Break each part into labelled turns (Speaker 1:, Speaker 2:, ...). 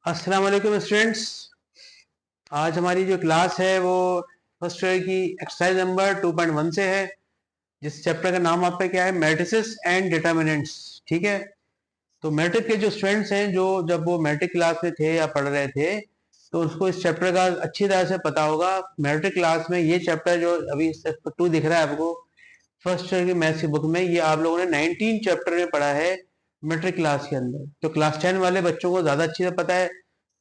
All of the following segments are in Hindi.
Speaker 1: अस्सलाम वालेकुम स्टूडेंट्स। आज हमारी जो क्लास है वो फर्स्ट ईयर की एक्सरसाइज नंबर 2.1 से है, जिस चैप्टर का नाम आपका क्या है, मैट्रिसेस एंड डिटर्मिनेंट्स। ठीक है। तो मैट्रिक के जो स्टूडेंट्स हैं जो जब वो मैट्रिक क्लास में थे या पढ़ रहे थे तो उसको इस चैप्टर का अच्छी तरह से पता होगा। मैट्रिक क्लास में ये चैप्टर जो अभी 2 दिख रहा है आपको फर्स्ट ईयर की मैथ्स की बुक में, ये आप लोगों ने 19 चैप्टर में पढ़ा है मैट्रिक क्लास के अंदर। तो क्लास 10 वाले बच्चों को ज़्यादा अच्छी तरह पता है।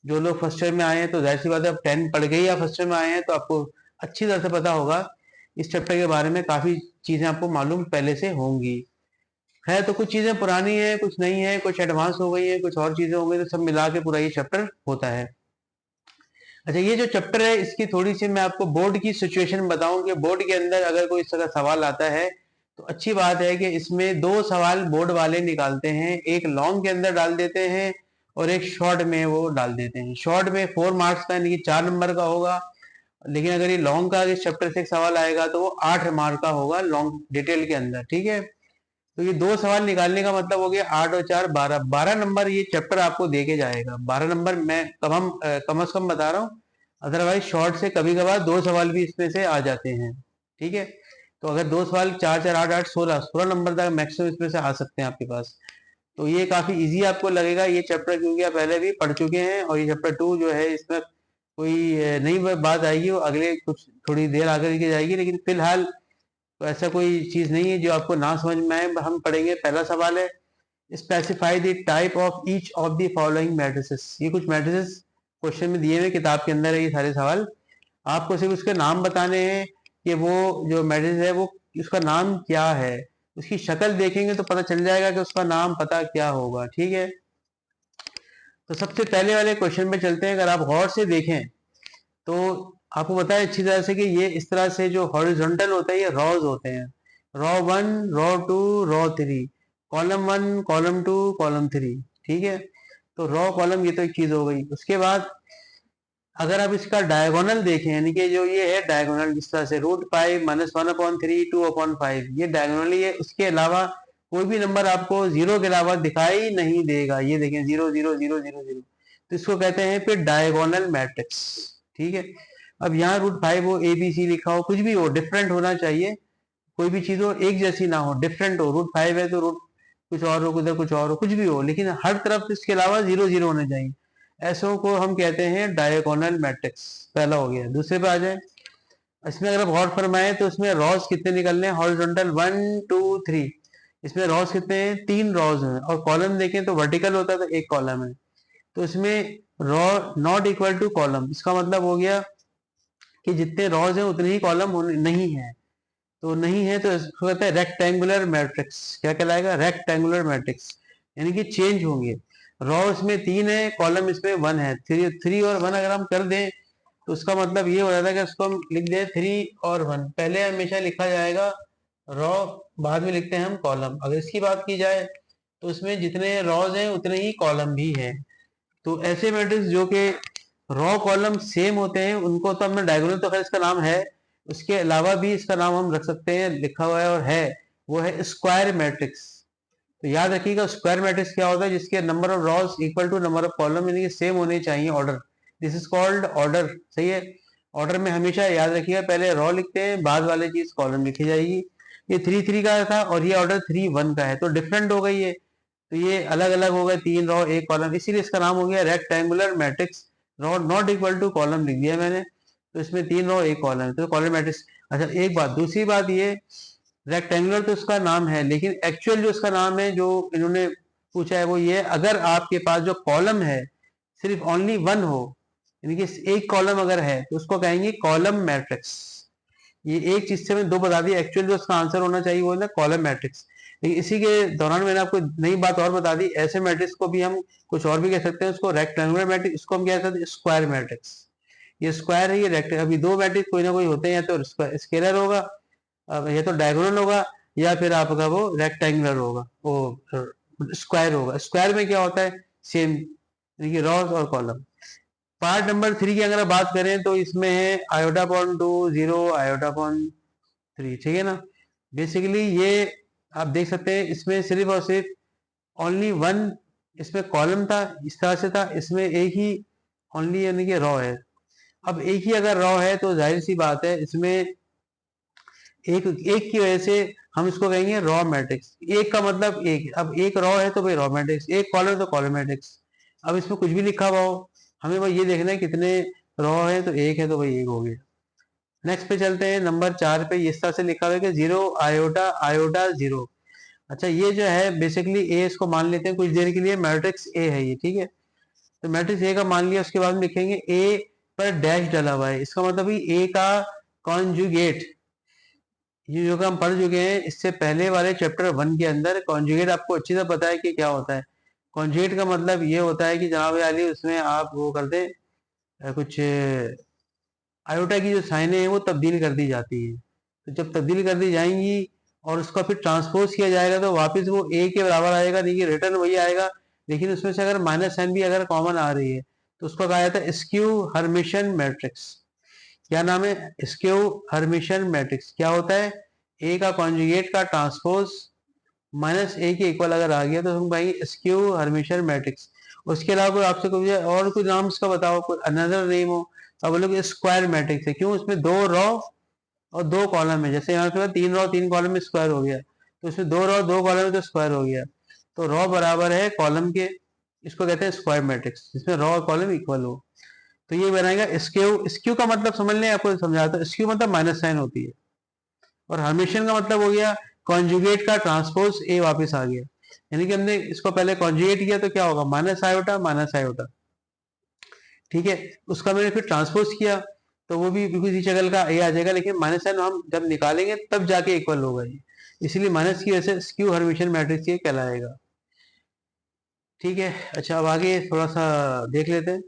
Speaker 1: जो लोग फर्स्ट ईयर में आए हैं तो जाहिर सी बात है, अब 10 पढ़ गए या फर्स्ट ईयर में आए हैं तो आपको अच्छी तरह से पता होगा इस चैप्टर के बारे में। काफ़ी चीज़ें आपको मालूम पहले से होंगी। है तो कुछ चीज़ें पुरानी है, कुछ नहीं है, कुछ एडवांस हो गई है, कुछ और चीज़ें हो गई, तो सब मिला के पूरा ये चैप्टर होता है। अच्छा, ये जो चैप्टर है इसकी थोड़ी सी मैं आपको बोर्ड की सिचुएशन बताऊं कि बोर्ड के अंदर अगर कोई इस तरह सवाल आता है तो अच्छी बात है कि इसमें 2 सवाल बोर्ड वाले निकालते हैं, एक लॉन्ग के अंदर डाल देते हैं और एक शॉर्ट में वो डाल देते हैं। शॉर्ट में 4 मार्क्स का यानी कि 4 नंबर का होगा, लेकिन अगर ये लॉन्ग का इस चैप्टर से एक सवाल आएगा तो वो 8 मार्क का होगा लॉन्ग डिटेल के अंदर। ठीक है। तो ये 2 सवाल निकालने का मतलब हो गया 8 और 4 12, 12 नंबर ये चैप्टर आपको दे के जाएगा। 12 नंबर मैं कम से कम बता रहा हूँ, अदरवाइज शॉर्ट से कभी कभार 2 सवाल भी इसमें से आ जाते हैं। ठीक है। तो अगर 2 सवाल 4 4 8 8 16 नंबर तक मैक्सिमम इसमें से आ सकते हैं आपके पास। तो ये काफी इजी आपको लगेगा ये चैप्टर, क्योंकि आप पहले भी पढ़ चुके हैं। और ये चैप्टर 2 जो है इसमें कोई नई बात आएगी, वो अगले कुछ थोड़ी देर आगे की जाएगी, लेकिन फिलहाल तो ऐसा कोई चीज नहीं है जो आपको ना समझ में आए। हम पढ़ेंगे। पहला सवाल है, specify the type of each of the following matrices. ये कुछ मैट्रिसेस क्वेश्चन में दिए हुए किताब के अंदर है ये सारे सवाल। आपको सिर्फ उसके नाम बताने हैं कि वो जो मैट्रिक्स है वो उसका नाम क्या है। उसकी शक्ल देखेंगे तो पता चल जाएगा कि उसका नाम पता क्या होगा। ठीक है। तो सबसे पहले वाले क्वेश्चन में चलते हैं। अगर आप गौर से देखें तो आपको पता है अच्छी तरह से कि ये इस तरह से जो हॉरिजॉन्टल होता है ये रॉज होते हैं। Raw 1, raw 2, raw 3, column 1, column 2, column 3। ठीक है। तो रॉ कॉलम ये तो एक चीज हो गई। उसके बाद अगर आप इसका डायगोनल देखें, यानी कि जो ये है डायगोनल, जिस तरह से √5 -1/3 2/5, ये डायगोनली है। उसके अलावा कोई भी नंबर आपको जीरो के अलावा दिखाई नहीं देगा। ये देखें 0 0 0 0 0, तो इसको कहते हैं फिर डायगोनल मैट्रिक्स। ठीक है। अब यहाँ √5 हो, ABC लिखा हो, कुछ भी हो, डिफरेंट होना चाहिए। कोई भी चीज हो एक जैसी ना हो, डिफरेंट हो। √5 है तो रूट कुछ और हो, उधर कुछ और हो, कुछ भी हो, लेकिन हर तरफ इसके अलावा 0 0 होने चाहिए। ऐसों को हम कहते हैं डायगोनल मैट्रिक्स। पहला हो गया। दूसरे पे आ जाए। इसमें अगर आप गौर फरमाएं तो इसमें रॉज कितने निकलने हैं, हॉरिजॉन्टल 1 2 3। इसमें रॉज कितने हैं, 3 रॉज हैं। और कॉलम देखें तो वर्टिकल होता है तो एक कॉलम है। तो इसमें row not equal to column, इसका मतलब हो गया कि जितने रॉज हैं उतने ही कॉलम नहीं है। तो नहीं है तो इसको कहते हैं रेक्टेंगुलर मैट्रिक्स। क्या कहलाएगा, रेक्टेंगुलर मैट्रिक्स, यानी कि चेंज होंगे। रॉ इसमें 3 है, कॉलम इसमें 1 है। 3 और 1 अगर हम कर दें तो उसका मतलब ये हो जाता है कि इसको हम लिख दें 3 और 1। पहले हमेशा लिखा जाएगा रॉ, बाद में लिखते हैं हम कॉलम। अगर इसकी बात की जाए तो इसमें जितने रॉज हैं उतने ही कॉलम भी हैं। तो ऐसे मैट्रिक्स जो कि रॉ कॉलम सेम होते हैं उनको तो हमने डायगोनल, तो खैर इसका नाम है, उसके अलावा भी इसका नाम हम रख सकते हैं, लिखा हुआ है और है, वो है स्क्वायर मैट्रिक्स। तो याद रखिएगा स्क्वायर मैट्रिक्स क्या होता है, जिसके number of rows equal to number of column, यानी कि सेम होने चाहिए order. This is called order. सही है। ऑर्डर में हमेशा याद रखिएगा पहले रॉ लिखते हैं, बाद वाले चीज कॉलम लिखी जाएगी। ये 3 3 का था और ये ऑर्डर 3 1 का है, तो डिफरेंट हो गई है। तो ये अलग अलग हो गए, 3 रॉ 1 कॉलम, इसीलिए इसका नाम हो गया rectangular matrix. Row not equal to column लिख दिया मैंने, तो इसमें 3 रॉ 1 कॉलम है, तो कॉलम मैट्रिक्स। अच्छा, एक बात, दूसरी बात ये, रेक्टेंगुलर तो इसका नाम है, लेकिन एक्चुअल जो इसका नाम है जो इन्होंने पूछा है वो ये, अगर आपके पास जो कॉलम है सिर्फ ओनली 1 हो, यानी कि एक कॉलम अगर है तो उसको कहेंगे कॉलम मैट्रिक्स। ये एक चीज से मैंने 2 बता दी, एक्चुअल जो उसका आंसर होना चाहिए वो है ना कॉलम मैट्रिक्स। लेकिन इसी के दौरान मैंने आपको नई बात और बता दी, ऐसे मैट्रिक्स को भी हम कुछ और भी कह सकते हैं। उसको रेक्टेंगुलर मैट्रिक्स, इसको हम कह सकते हैं स्क्वायर मैट्रिक्स। ये स्क्वायर है, ये रेक्ट, अभी 2 मैट्रिक्स कोई ना कोई होते हैं, या तो स्केलर होगा, या तो डायगोनल होगा, या फिर आपका वो रेक्टेंगुलर होगा, वो स्क्वायर होगा। स्क्वायर में क्या होता है, सेम, यानी कि रॉस और कॉलम। पार्ट नंबर 3 की अगर आप बात करें तो इसमें है i/2 0 i/3। ठीक है ना। बेसिकली ये आप देख सकते हैं इसमें सिर्फ और सिर्फ ओनली 1 इसमें कॉलम था, इस तरह से था, इसमें एक ही ओनली यानी कि रॉ है। अब एक ही अगर रॉ है तो जाहिर सी बात है इसमें एक एक की वजह से हम इसको कहेंगे रॉ मैट्रिक्स। एक का मतलब एक, अब एक रॉ है तो भाई रॉ मैट्रिक्स, एक कॉलम तो कॉलम मैट्रिक्स। अब इसमें कुछ भी लिखा हुआ हो, हमें भाई ये देखना है कितने रॉ है, तो एक है तो भाई एक हो गया। नेक्स्ट पे चलते हैं, नंबर 4 पे इस तरह से लिखा हुआ है कि 0 आयोटा आयोटा 0। अच्छा ये जो है बेसिकली ए, इसको मान लेते हैं कुछ देर के लिए मैट्रिक्स ए है ये, ठीक है। तो मैट्रिक्स ए का मान लिया, उसके बाद में लिखेंगे ए पर डैश डला हुआ है, इसका मतलब ए का कॉन्जुगेट। ये जो कि हम पढ़ चुके हैं इससे पहले वाले चैप्टर 1 के अंदर, कॉन्जुगेट आपको अच्छी तरह पता है कि क्या होता है। कॉन्जुगेट का मतलब ये होता है कि जनाब अली उसमें आप वो कर दें, कुछ आयोटा की जो साइनें हैं वो तब्दील कर दी जाती हैं। तो जब तब्दील कर दी जाएंगी और उसका फिर ट्रांसपोज किया जाएगा तो वापस वो ए के बराबर आएगा, देखिए रिटर्न वही आएगा, लेकिन उसमें से अगर माइनस साइन भी अगर कॉमन आ रही है तो उसको कहा जाता है स्क्यू हर्मिशन मैट्रिक्स। क्या नाम है? Skew Hermitian matrix. क्या होता है? ए का कॉन्जुगेट का ट्रांसपोज माइनस ए के इक्वल अगर आ गया तो हम कहेंगे स्क्यू हर्मिशन मैट्रिक्स। उसके अलावा कोई आपसे कुछ और कोई नाम इसका बताओ, कोई अनदर नेम हो। अब बोलोगे स्क्वायर मैट्रिक्स है, क्यों? उसमें 2 रॉ और 2 कॉलम है, जैसे यहाँ पे 3 रॉ 3 कॉलम में स्क्वायर हो गया, तो इसमें 2 रॉ 2 कॉलम में तो स्क्वायर हो गया। तो रॉ बराबर है कॉलम के, इसको कहते हैं स्क्वायर मैट्रिक्स, जिसमें रॉ और कॉलम इक्वल हो। तो ये बनाएगा स्क्यू। स्क्यू का मतलब समझ लें, आपको समझाता हूं। स्क्यू मतलब माइनस साइन होती है, और हर्मिशन का मतलब हो गया कॉन्जुगेट का ट्रांसपोज ए वापस आ गया, यानी कि हमने इसको पहले कॉन्जुगेट किया तो क्या होगा? माइनस आयोटा माइनस आयोटा, ठीक है। उसका मैंने फिर ट्रांसपोज किया तो वो भी बिल्कुल इसी शक्ल का ए आ जाएगा, लेकिन माइनस साइन हम जब निकालेंगे तब जाके इक्वल होगा ये, इसलिए माइनस की वजह से स्क्यू हर्मिशन मैट्रिक्स ये कहलाएगा, ठीक है। अच्छा अब आगे थोड़ा सा देख लेते हैं।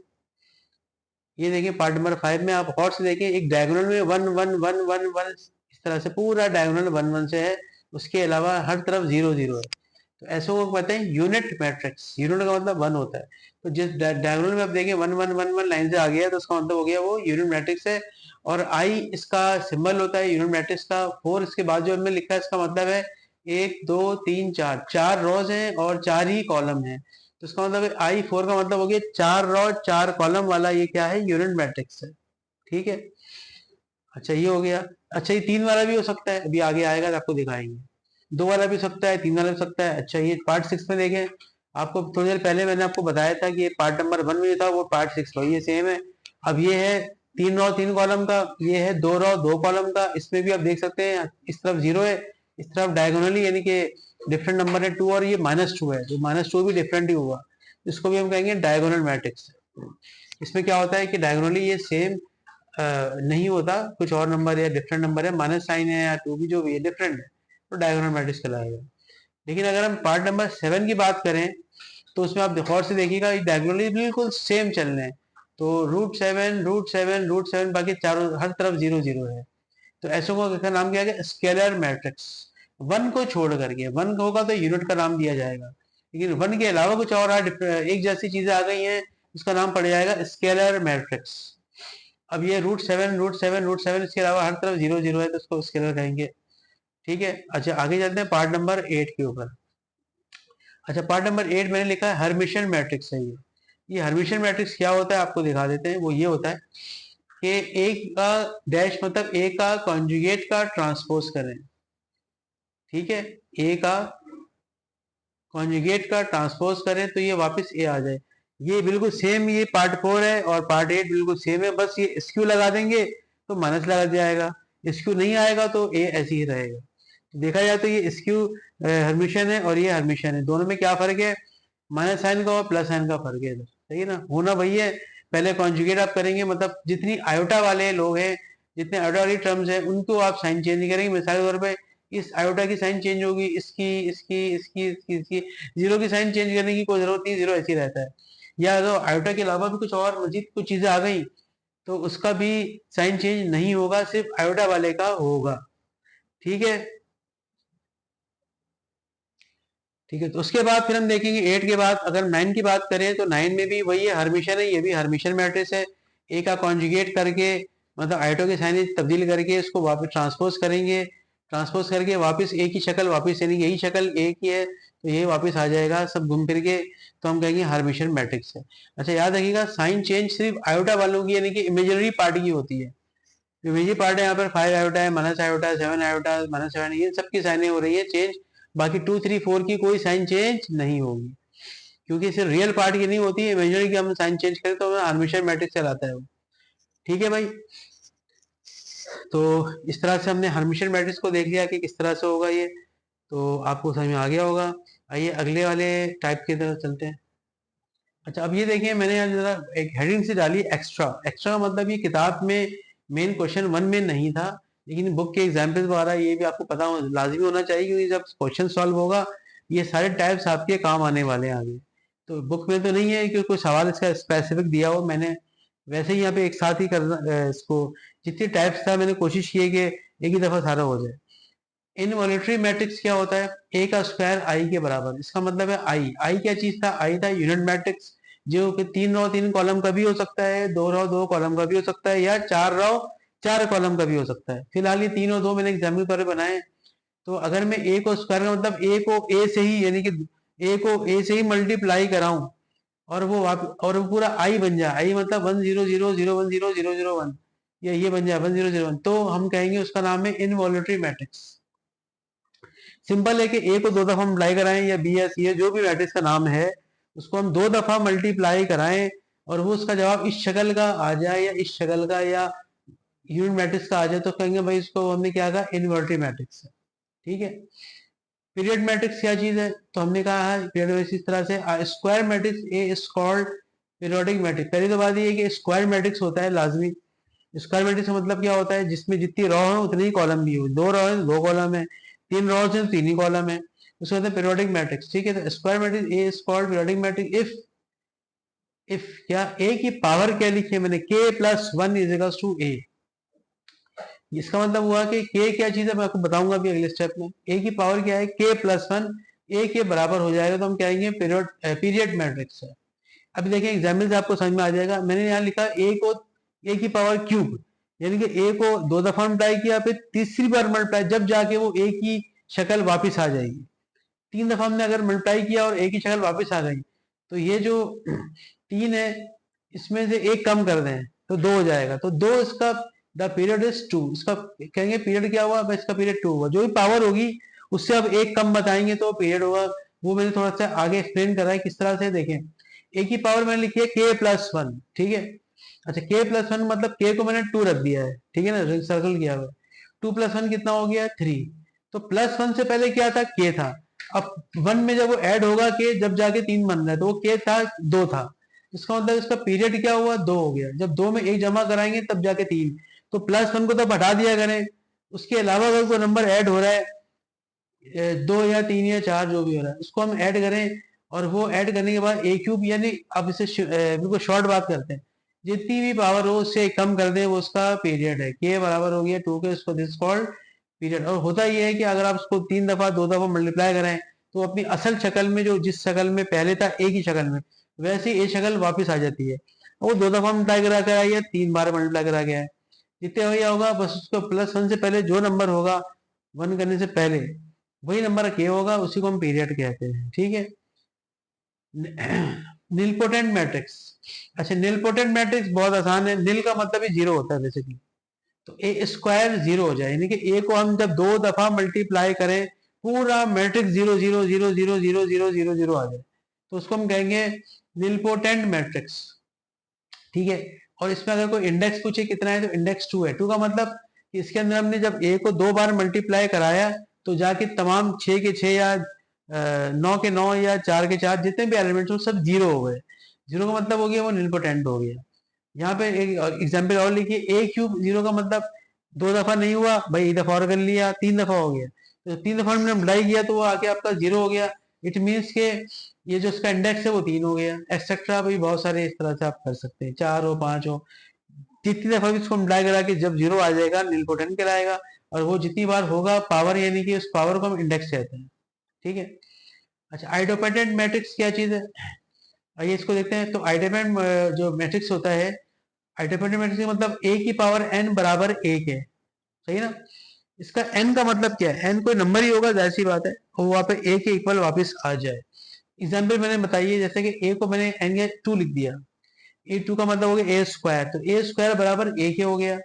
Speaker 1: ये देखिए पार्ट नंबर 5 में आप गौर से देखें, एक डायगोनल में 1 1 1 1 1 इस तरह से पूरा डायगोनल 1 1 से है, उसके अलावा हर तरफ 0 0 है। तो ऐसे को कहते हैं यूनिट मैट्रिक्स। यूनिट का मतलब 1 होता है। तो जिस डायगोनल में आप देखें 1 1 1 1 लाइन से आ गया तो उसका मतलब हो गया वो यूनिट मैट्रिक्स है। और आई इसका सिंबल होता है यूनिट मैट्रिक्स का। 4 इसके बाद जो हमने लिखा है इसका मतलब है 1 2 3 4 4 रोज हैं और 4 ही कॉलम हैं। तो इसका मतलब आई 4 का मतलब हो गया 4 रो 4 कॉलम वाला, ये क्या है? यूनिट मैट्रिक्स है, ठीक है। अच्छा ये हो गया। अच्छा ये 3 वाला भी हो सकता है, अभी आगे आएगा तो आपको दिखाएंगे। 2 वाला भी हो सकता है, 3 वाला भी हो सकता है। अच्छा ये पार्ट 6 में देखें, आपको थोड़ी देर पहले मैंने आपको बताया था कि ये पार्ट नंबर 1 में था, वो पार्ट 6 ये सेम है। अब ये है 3 रो 3 कॉलम का, ये है 2 रो 2 कॉलम का। इसमें भी आप देख सकते हैं इस तरफ 0 है, इस तरफ डायगोनली यानी कि डिफरेंट नंबर है 2, और ये -2 है, तो -2 भी डिफरेंट ही हुआ। इसको भी हम कहेंगे डायगोनल मैट्रिक्स। इसमें क्या होता है कि डायगोनली ये सेम नहीं होता, कुछ और नंबर है, डिफरेंट नंबर है, माइनस साइन है या 2 भी जो भी है डिफरेंट है, तो डायगोनल मैट्रिक्स कहलाएगा। लेकिन अगर हम पार्ट नंबर 7 की बात करें तो उसमें आप गौर से देखिएगा डायगोनली बिल्कुल सेम चल रहे हैं। तो √7 √7 √7, बाकी चारों हर तरफ 0 0 है। तो ऐसे का नाम क्या है? Scalar matrix. 1 को छोड़ करके, 1 होगा तो यूनिट का नाम दिया जाएगा, लेकिन 1 के अलावा कुछ और एक जैसी चीजें आ गई हैं, उसका नाम पड़ जाएगा स्केलर मैट्रिक्स। अब ये √7 √7 √7 इसके अलावा हर तरफ 0 0 है, तो उसको स्केलर कहेंगे, ठीक है। अच्छा आगे चलते हैं पार्ट नंबर 8 के ऊपर। अच्छा पार्ट नंबर 8 मैंने लिखा है हर्मिशन मैट्रिक्स है ये हर्मिशन मैट्रिक्स क्या होता है आपको दिखा देते हैं। वो ये होता है कि एक का डैश मतलब ए का कॉन्जुगेट का ट्रांसपोज करें, ठीक है। ए का कॉन्जुगेट का ट्रांसपोज करें तो ये वापस ए आ जाए। ये बिल्कुल सेम, ये पार्ट 4 है और पार्ट 8 बिल्कुल सेम है, बस ये स्क्यू लगा देंगे तो माइनस लगा जाएगा, स्क्यू नहीं आएगा तो ए ऐसे ही रहेगा। तो देखा जाए तो ये स्क्यू हर्मिशन है और ये हर्मिशन है, दोनों में क्या फर्क है? माइनस साइन का और प्लस साइन का फर्क है, सही है ना। होना वही है, पहले कॉन्जुगेट आप करेंगे, मतलब जितनी आयोटा वाले लोग हैं, जितने आयोटा वाली टर्म्स हैं, उनको आप साइन चेंज नहीं करेंगे। मिसाल के तौर पर इस आयोटा की साइन चेंज होगी, इसकी इसकी इसकी इसकी इसकी, जीरो की साइन चेंज करने की कोई जरूरत नहीं, जीरो ऐसे ही रहता है। या अगर आयोटा के अलावा भी कुछ और मजीद कुछ चीजें आ गई तो उसका भी साइन चेंज नहीं होगा, सिर्फ आयोटा वाले का होगा, ठीक है। ठीक है, तो उसके बाद फिर हम देखेंगे 8 के बाद अगर 9 की बात करें तो 9 में भी वही है, हर्मिशन है, ये भी हर्मिशन मैट्रिक्स है। ए का कॉन्जुगेट करके मतलब आयटो के साइन तब्दील करके इसको वापस ट्रांसपोज करेंगे, ट्रांसपोज करके वापस ए की शक्ल वापस, यानी यही शक्ल ए की है तो ये वापस आ जाएगा सब घूम फिर के, तो हम कहेंगे हर्मिशियन मैट्रिक्स है। अच्छा याद रखिएगा, साइन चेंज सिर्फ आयोटा वालों की यानी कि इमेजिनरी पार्ट की होती है। इमेजिनरी पार्ट है यहाँ पर 5 आयोटा है, माइनस आयोटा, 7 आयोटा, माइनस 7, ये सबकी साइनें हो रही है चेंज, बाकी 2 3 4 की कोई साइन चेंज नहीं होगी, क्योंकि सिर्फ रियल पार्ट की नहीं होती है, इमेजिनरी की हम साइन चेंज करें तो हर्मिशियन मैट्रिक्स चलाता है वो। ठीक है भाई, तो इस तरह से हमने हर्मिशियन मैट्रिक्स को देख लिया कि किस तरह से होगा ये, तो आपको समझ में आ गया होगा। आइए अगले वाले टाइप की तरफ चलते हैं। अच्छा अब ये देखिए, मैंने यहाँ जरा एक हेडिंग से डाली एक्स्ट्रा। एक्स्ट्रा का मतलब ये किताब में मेन क्वेश्चन 1 में नहीं था, लेकिन बुक के एग्जाम्पल्स द्वारा ये भी आपको पता हो, लाजमी होना चाहिए, क्योंकि जब क्वेश्चन सॉल्व होगा ये सारे टाइप्स आपके काम आने वाले हैं आगे। तो बुक में तो नहीं है कि कोई सवाल इसका स्पेसिफिक दिया हो, मैंने वैसे ही यहाँ पे एक साथ ही करना इसको, जितने टाइप्स था मैंने कोशिश की है कि एक ही दफा सारा हो जाए। इनवॉल्यूटरी मैट्रिक्स क्या होता है? ए का स्क्वायर आई के बराबर, इसका मतलब है आई। आई क्या चीज था? आई था यूनिट मैट्रिक्स, जो कि 3 रो 3 कॉलम का भी हो सकता है, 2 रो 2 कॉलम का भी हो सकता है, या 4 रो 4 कॉलम का भी हो सकता है। फिलहाल ये 3 और 2 मैंने एग्जाम्पल पर बनाए। तो अगर मैं ए को स्क्वायर का मतलब ए को ए से ही, यानी कि ए को ए से ही मल्टीप्लाई कराऊं और वो पूरा आई बन जाए, आई मतलब 1 0 0 0 1 0 0 0 1, ये बन जाए 1 0 0 1, तो हम कहेंगे उसका नाम है इनवॉल्यूटरी मैट्रिक्स। सिंपल है कि ए को 2 दफा मल्टीप्लाई कराएं, या बी या सी है, जो भी मैट्रिक्स का नाम है उसको हम 2 दफा मल्टीप्लाई कराएं और वो उसका जवाब इस शक्ल का आ जाए या इस शक्ल का या यूनिट मैट्रिक्स का आ जाए, तो कहेंगे भाई इसको हमने क्या कहा? इनवर्टरी मैट्रिक्स है। ठीक है। पीरियड मैट्रिक्स क्या चीज है? तो हमने कहा है पीरियड मैट्रिक्स इस तरह से, square matrix A is called periodic matrix. पहली तो बात ये है कि स्क्वायर मैट्रिक्स होता है लाजमी। स्क्वायर मैट्रिक्स का मतलब क्या होता है? जिसमें जितनी रो है उतनी ही कॉलम भी हो। 2 रो है 2 कॉलम है, 3 रो है 3 ही कॉलम है, उसको कहते हैं पीरियोडिक मैट्रिक्स। ठीक है, तो square matrix A is called periodic matrix if क्या ए की पावर क्या लिखी है मैंने? k plus 1 is equal to A. इसका मतलब हुआ कि k क्या चीज है, मैं आपको बताऊंगा अभी अगले स्टेप में। a की पावर क्या है? k प्लस 1 a के बराबर हो जाएगा, तो हम कहेंगे पीरियड मैट्रिक्स है। अभी देखिए एग्जाम्पल से आपको समझ में आ जाएगा। मैंने यहाँ लिखा a की पावर क्यूब, यानी कि a को 2 दफा मल्टीप्लाई किया, फिर तीसरी बार मल्टीप्लाई, जब जाके वो a की शक्ल वापस आ जाएगी। 3 दफा हमने अगर मल्टीप्लाई किया और a की शक्ल वापस आ गई, तो ये जो 3 है इसमें से 1 कम कर दें तो 2 हो जाएगा। तो 2 इसका द पीरियड इज 2, इसका कहेंगे पीरियड क्या हुआ? इसका पीरियड 2 हुआ। जो भी पावर होगी उससे अब 1 कम बताएंगे तो पीरियड होगा। वो मैंने थोड़ा सा आगे एक्सप्लेन करा है किस तरह से। देखें, ए की पावर मैंने लिखी है k प्लस 1। ठीक है। अच्छा k प्लस 1 मतलब k को मैंने 2 रख दिया है, ठीक है ना, सर्कल किया हुआ है। 2 प्लस 1 कितना हो गया? 3। तो प्लस 1 से पहले क्या था? k था। अब 1 में जब वो ऐड होगा k, जब जाके 3 बन रहा है, तो वो k था 2 था। इसका मतलब इसका पीरियड क्या हुआ? 2 हो गया। जब 2 में 1 जमा कराएंगे तब जाके 3, तो प्लस 1 को तो हटा दिया करें। उसके अलावा अगर कोई नंबर ऐड हो रहा है 2 या 3 या 4 जो भी हो रहा है, उसको हम ऐड करें, और वो ऐड करने के बाद a क्यूब, यानी अब इसे बिल्कुल शॉर्ट बात करते हैं, जितनी भी पावर हो उससे कम कर दें, वो उसका पीरियड है। k बराबर हो गया 2 के, उसको दिस कॉल्ड पीरियड। और होता ये है कि अगर आप उसको 3 दफा 2 दफा मल्टीप्लाई करें, तो अपनी असल शक्ल में, जो जिस शक्ल में पहले था एक ही शक्ल में, वैसे ही शक्ल वापस आ जाती है। वो 2 दफा मल्टीप्लाई करा कर आई है, 3 बार मल्टीप्लाई करा गया है, जितने हो गया होगा, बस उसको प्लस 1 से पहले जो नंबर होगा 1 करने से पहले, वही नंबर k होगा, उसी को हम पीरियड कहते हैं। ठीक है। Nilpotent matrix. अच्छा, नीलपोटेंट मैट्रिक्स बहुत आसान है। नील का मतलब ही जीरो होता है बेसिकली। तो ए स्क्वायर जीरो हो जाए, यानी कि ए को हम जब 2 दफा मल्टीप्लाई करें, पूरा मैट्रिक्स 0 0 0 0 0 0 0 0 आ जाए, तो उसको हम कहेंगे नीलपोटेंट मैट्रिक्स। ठीक है। और इसमें अगर कोई इंडेक्स पूछे कितना है, तो इंडेक्स 2 है। 2 का मतलब कि इसके अंदर हमने जब ए को 2 बार मल्टीप्लाई कराया, तो जाके तमाम 6 के 6 या 9 के 9 या 4 के 4 जितने भी एलिमेंट्स हो सब जीरो हो गए। जीरो का मतलब हो गया वो नीलपोटेंट हो गया। यहाँ पे एक एग्जाम्पल और लिखिए, ए क्यूब जीरो का मतलब 2 दफा नहीं हुआ भाई, एक दफा और कर लिया, 3 दफा हो गया। तो 3 दफा हमने मल्टीप्लाई किया तो वो आके आपका जीरो हो गया। इट मीन्स के ये जो इसका इंडेक्स है वो 3 हो गया, एक्सेट्रा। भाई बहुत सारे इस तरह से आप कर सकते हैं, 4 हो 5 हो, जितनी दफा भी इसको मल्टीप्लाई करा के जब जीरो आ जाएगा नीलपोटेंट कहलाएगा। और वो जितनी बार होगा पावर, यानी कि उस पावर को हम इंडेक्स कहते हैं। ठीक है। अच्छा, आइडोपेटेंट मैट्रिक्स क्या चीज है? आइए इसको देखते हैं। तो आइडोपेटेंट जो मैट्रिक्स होता है, आइडोपेटेंट मैट्रिक्स का मतलब a की पावर n बराबर 1 है, सही ना। इसका n का मतलब क्या है, n कोई नंबर ही होगा, जाहिर सी बात है, और वहाँ पे a के इक्वल वापस आ जाए। एग्जाम्पल मैंने बताइए, जैसे कि a को मैंने n या 2 लिख दिया, a2 का मतलब हो गया a स्क्वायर, तो a स्क्वायर बराबर a के हो गया।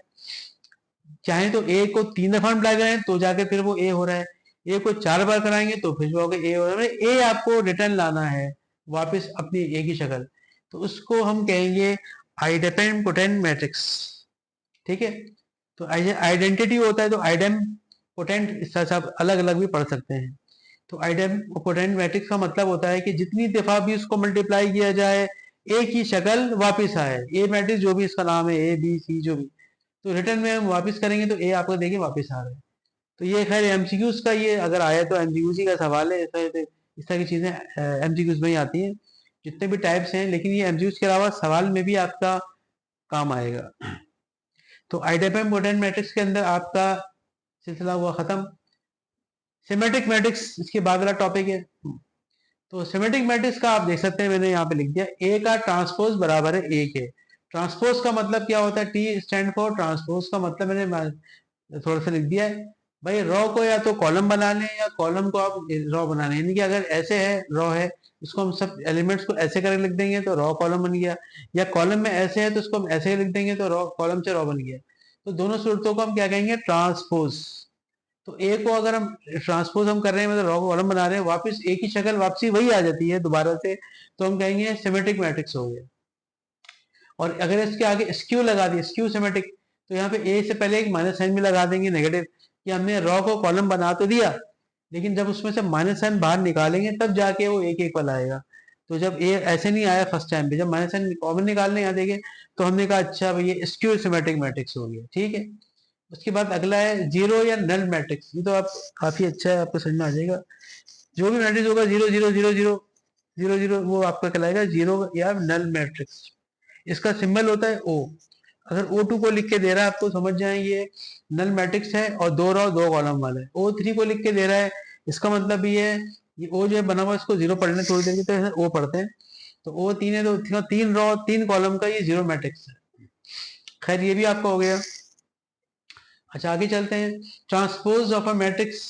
Speaker 1: चाहे तो a को 3 दफा मल्टीप्लाई करें तो जाके फिर वो a हो रहा है, a को 4 बार कराएंगे तो फिर वो a हो रहा है, a आपको रिटर्न लाना है वापस अपनी a की शक्ल, तो उसको हम कहेंगे आइडेम्पोटेंट मैट्रिक्स। ठीक है, तो आइडेंटिटी होता है, तो आइडेम्पोटेंट इस तरह से आप अलग अलग भी पढ़ सकते हैं। तो आइडेम्पोटेंट मैट्रिक्स का मतलब होता है कि जितनी दफा भी उसको मल्टीप्लाई किया जाए ए की शक्ल वापस आए, ए मैट्रिक्स जो भी इसका नाम है, ए बी सी जो भी, तो रिटर्न में हम वापस करेंगे तो ए आपको देखिए वापस आ रहा है। तो ये खैर एमसीक्यूज का, ये अगर आया तो एमसीक्यूज का सवाल है, इस तरह की चीजें एमसीक्यूज में ही आती हैं, जितने भी टाइप्स हैं, लेकिन ये एमसीक्यूज के अलावा सवाल में भी आपका काम आएगा। तो आइडेम्पोटेंट मैट्रिक्स के अंदर आपका सिलसिला हुआ खत्म। सिमेट्रिक मैट्रिक्स इसके बाद वाला टॉपिक है। तो सिमेट्रिक मैट्रिक्स का आप देख सकते हैं, मैंने यहाँ पे लिख दिया ए का ट्रांसपोज बराबर है ए के। ट्रांसपोज का मतलब क्या होता है, टी स्टैंड फॉर ट्रांसपोज का मतलब मैंने थोड़ा सा लिख दिया है भाई, रॉ को या तो कॉलम बना लें या कॉलम को आप रॉ बना लें, यानी कि अगर ऐसे है रॉ है, इसको हम सब एलिमेंट्स को ऐसे करके लिख देंगे तो रॉ कॉलम बन गया, या कॉलम में ऐसे है तो इसको हम ऐसे लिख देंगे तो रॉ कॉलम से रॉ बन गया। तो दोनों सूरतों को हम क्या कहेंगे, ट्रांसपोज। तो ए को अगर हम ट्रांसपोज हम कर रहे हैं, मतलब रॉ कॉलम बना रहे हैं, वापस ए की शक्ल वापसी वही आ जाती है दोबारा से, तो हम कहेंगे सिमेट्रिक मैट्रिक्स हो गया। और अगर इसके आगे स्क्यू लगा दिए, स्क्यू सिमेट्रिक, तो यहाँ पे ए से पहले एक माइनस साइन भी लगा देंगे नेगेटिव, कि हमने रॉ को कॉलम बना तो दिया, लेकिन जब उसमें से माइनस साइन बाहर निकालेंगे तब जाके वो एक एक वाला आएगा। तो जब ए ऐसे नहीं आया फर्स्ट टाइम पे, जब माइनस साइन कॉमन निकालने यहाँ देखे, तो हमने कहा अच्छा भाई ये स्क्यू सिमेट्रिक मैट्रिक्स हो गया। ठीक है, उसके बाद अगला है जीरो या नल मैट्रिक्स। ये तो आप काफी अच्छा है, आपको समझ में आ जाएगा। जो भी मैट्रिक्स होगा 0 0 0 0 0 0 वो आपका कहलाएगा जीरो या नल मैट्रिक्स। इसका सिंबल होता है ओ। अगर O2 को लिख के दे रहा है आपको, समझ जाए ये नल मैट्रिक्स है और 2 रो 2 कॉलम वाला है। O3 को लिख के दे रहा है, इसका मतलब ये है ये O जो है बना हुआ, इसको जीरो पढ़ने थोड़ी देर की, तो O पढ़ते हैं। तो O3 है तो 3 रो 3 कॉलम का ये जीरो मैट्रिक्स है। खैर ये भी आपका हो गया। अच्छा आगे चलते हैं, ट्रांसपोज ऑफ अ मैट्रिक्स।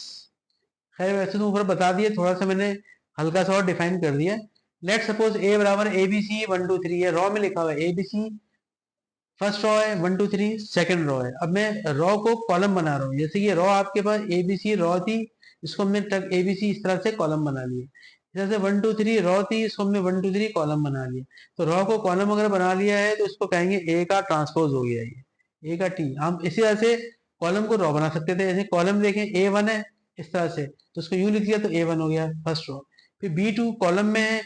Speaker 1: खैर वैसे तो ऊपर बता दिए, थोड़ा सा मैंने हल्का सा और डिफाइन कर दिया। लेट सपोज ए बराबर ए बी सी 1 2 3, ये रॉ में लिखा हुआ है A B C, first row है 1 2 3, सेकंड रॉ है। अब मैं रॉ को कॉलम बना रहा हूँ, जैसे ये रॉ आपके पास ए बी सी रॉ थी, इसको हमने ए बी सी इस तरह से कॉलम बना लिए। जैसे 1 2 3 रॉ थी, इसको हमने 1 2 3 कॉलम बना लिए। तो रॉ को कॉलम अगर बना लिया है तो इसको कहेंगे ए का ट्रांसपोज हो गया, ये ए का टी। हम इसी तरह से कॉलम को रॉ बना सकते थे, जैसे कॉलम देखें A1 है इस तरह से, तो उसको यूं लिख दिया तो A1 हो गया फर्स्ट रॉ। फिर B2 कॉलम में है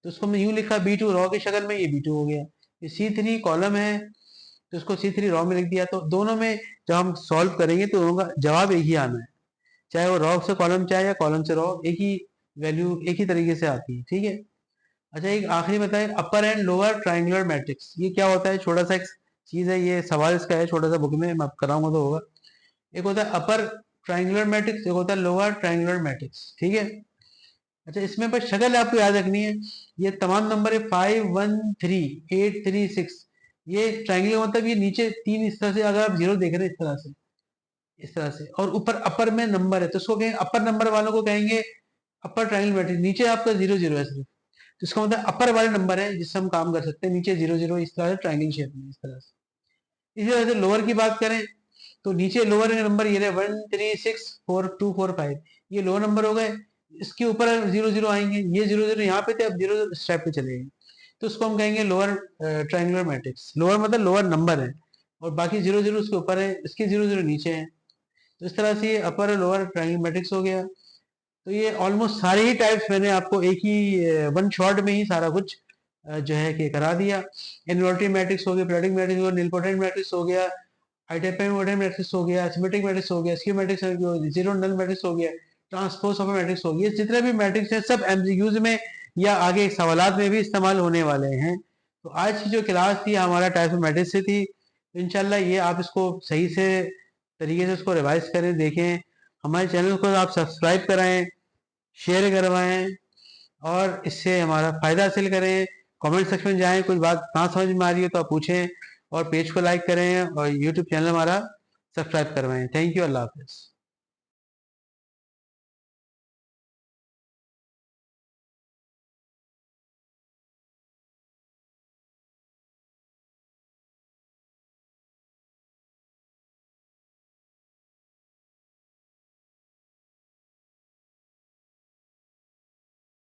Speaker 1: तो उसको हमने यूं लिखा B2 रॉ की शक्ल में, ये B2 हो गया। फिर C3 कॉलम है तो उसको C3 रॉ में लिख दिया। तो दोनों में जब हम सॉल्व करेंगे तो दोनों का जवाब एक ही आना है, चाहे वो रॉ से कॉलम चाहे या कॉलम से रॉ, एक ही वैल्यू एक ही तरीके से आती है। ठीक है। अच्छा एक आखिरी बताए, अपर एंड लोअर ट्राइंगुलर मैट्रिक्स, ये क्या होता है, छोटा सा एक चीज है, ये सवाल इसका है छोटा सा, बुक में मैं कराऊंगा तो होगा। एक होता है अपर ट्राइंगुलर मैट्रिक्स, एक होता है लोअर ट्राइंगुलर मैट्रिक्स। ठीक है। अच्छा इसमें पर शक्ल आपको याद रखनी है, ये तमाम नंबर है 5 1 3 8 3 6, ये ट्राइंगल मतलब ये नीचे तीन इस तरह से, अगर आप जीरो देख रहे हैं इस तरह से, इस तरह से, और ऊपर अपर में नंबर है तो उसको कहेंगे अपर नंबर वालों को कहेंगे अपर ट्राइंगल मैट्रिक्स। नीचे आपका 0 0 है सिर्फ, तो इसका मतलब अपर वाले नंबर है जिससे हम काम कर सकते हैं, नीचे 0 0 इस तरह से ट्राइंगल शेप में इस तरह से। इसी तरह से लोअर की बात करें तो नीचे लोअर नंबर ये 1 3 6 4 2 4 5, ये लोअर नंबर हो गए। इसके ऊपर 0 0 आएंगे, ये 0 0 यहाँ पे थे, अब 0 स्टेप पे चले गए, तो उसको हम कहेंगे लोअर ट्राइंगुलर मैट्रिक्स। लोअर मतलब लोअर नंबर है और बाकी 0 0 उसके ऊपर है, इसके 0 0 नीचे है, तो इस तरह से ये अपर और लोअर ट्राइंगुलर मैट्रिक्स हो गया। तो ये ऑलमोस्ट सारे ही टाइप्स मैंने आपको एक ही वन शॉट में ही सारा कुछ जो है कि करा दिया। इनवर्टेड मैट्रिक्स हो गया, पीरियोडिक मैट्रिक्स हो गया, नीलपोटेंट मैट्रिक्स हो गया, आइडेम्पोटेंट मैट्रिक्स हो गया, सिमेट्रिक मैट्रिक्स हो गया, स्क्यू मैट्रिक्स हो गया, जीरो नल मैट्रिक्स हो गया, ट्रांसपोज ऑफ मैट्रिक्स हो गया। जितने भी मैट्रिक्स हैं सब एमसीक्यूज में या आगे सवालात में भी इस्तेमाल होने वाले हैं। तो आज की जो क्लास थी हमारा टाइप्स ऑफ मैट्रिक्स से थी, तो इंशाल्लाह ये आप इसको सही से तरीके से उसको रिवाइज करें, देखें, हमारे चैनल को आप सब्सक्राइब कराएं, शेयर करवाएं और इससे हमारा फ़ायदा हासिल करें। कमेंट सेक्शन में जाएं, कोई बात ना समझ में आ रही हो तो आप पूछें, और पेज को लाइक करें और यूट्यूब चैनल हमारा सब्सक्राइब करवाएं। थैंक यू, अल्लाह हाफिज़।